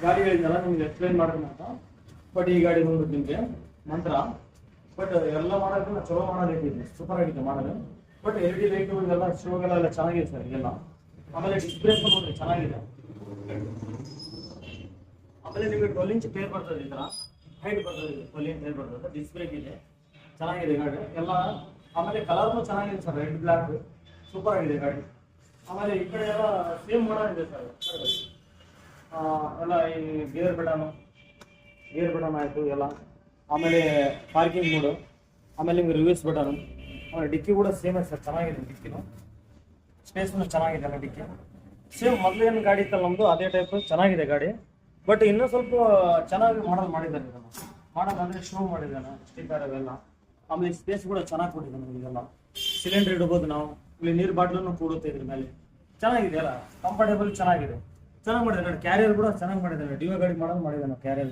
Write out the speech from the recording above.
ಗಾಡಿಗಳಿಂದೆಲ್ಲ ನಿಮ್ಗೆ ಎಕ್ಸ್ಪ್ಲೈನ್ ಮಾಡೋಣ ಅಂತ. ಬಟ್ ಈ ಗಾಡಿ ಬಂದ್ಬಿಟ್ಟು ನಿಮಗೆ ನಂತರ ಬಟ್ ಎಲ್ಲ ಮಾಡೋದನ್ನ ಚಲೋ ಮಾಡೋದೈತಿ, ಸೂಪರ್ ಆಗಿದೆ ಮಾಡೋದು. ಬಟ್ ಹೆವಿ ವೆಹಿಕಲ್ ಇದೆಲ್ಲ ಶೋಗಳೆಲ್ಲ ಚೆನ್ನಾಗಿದೆ ಸರ್ ಇದೆಲ್ಲ. ಆಮೇಲೆ ಡಿಸ್ಪ್ಲೇ ನೋಡ್ರಿ ಚೆನ್ನಾಗಿದೆ. ಆಮೇಲೆ ನಿಮಗೆ 12 ಇಂಚ್ ಟೈರ್ ಬರ್ತದೆ, ಈ ಥರ ಹೈಟ್ ಬರ್ತದೆ, 12 ಇಂಚ್ ಟೈರ್ ಬರ್ತದೆ, ಡಿಸ್ಪ್ಲೇ ಇದೆ, ಚೆನ್ನಾಗಿದೆ ಗಾಡಿ ಎಲ್ಲ. ಆಮೇಲೆ ಕಲರ್ನು ಚೆನ್ನಾಗಿದೆ ಸರ್, ರೆಡ್ ಬ್ಲ್ಯಾಕ್ ಸೂಪರ್ ಆಗಿದೆ ಗಾಡಿ. ಆಮೇಲೆ ಈ ಕಡೆ ಎಲ್ಲ ಸೇಮ್ ಮಾಡಲ್ ಇದೆ ಸರ್ ಎಲ್ಲ. ಈ ಗೇರ್ ಬಟನ್ ಆಯಿತು ಎಲ್ಲ. ಆಮೇಲೆ ಪಾರ್ಕಿಂಗ್ ಮೋಡು, ಆಮೇಲೆ ನಿಮ್ಗೆ ರಿವರ್ಸ್ ಬಟನು, ಆಮೇಲೆ ಡಿಕ್ಕಿ ಕೂಡ ಸೇಮ್ ಇದೆ ಸರ್, ಚೆನ್ನಾಗಿದೆ ಡಿಕ್ಕಿನು, ಸ್ಪೇಸ್ನು ಚೆನ್ನಾಗಿದೆ ಅಲ್ಲ ಡಿಕ್ಕಿ. ಸೇಮ್ ಮೊದಲೇನು ಗಾಡಿ ಇತ್ತಲ್ಲ ನಮ್ಮದು ಅದೇ ಟೈಪ್ ಚೆನ್ನಾಗಿದೆ ಗಾಡಿ. ಬಟ್ ಇನ್ನೂ ಸ್ವಲ್ಪ ಚೆನ್ನಾಗಿ ಮಾಡಿದ್ದಾರೆ ಇದನ್ನು. ಅಂದರೆ ಶೋ ಮಾಡಿದ್ದಾನೆ ಸ್ಟಿಕ್ಕರ್ ಅವೆಲ್ಲ. ಆಮೇಲೆ ಸ್ಪೇಸ್ ಕೂಡ ಚೆನ್ನಾಗಿ ಕೊಟ್ಟಿದ್ದಾನೆ ಇದೆಲ್ಲ. ಸಿಲಿಂಡರ್ ಇಡ್ಬೋದು ನಾವು, ಇಲ್ಲಿ ನೀರು ಬಾಟ್ಲನ್ನು ಕೂಡುತ್ತೆ ಇದ್ರ ಮೇಲೆ. ಚೆನ್ನಾಗಿದೆ ಅಲ್ಲ, ಕಂಫರ್ಟೇಬಲ್ ಚೆನ್ನಾಗಿದೆ, ಚೆನ್ನಾಗಿ ಮಾಡಿದ್ದಾನೆ. ಕ್ಯಾರಿಯರ್ ಕೂಡ ಚೆನ್ನಾಗಿ ಮಾಡಿದ್ದಾನೆ, ಡಿಯೋ ಗಾಡಿ ಮಾಡೋದು ಮಾಡಿದ್ದಾನೆ ಕ್ಯಾರಿಯರ್.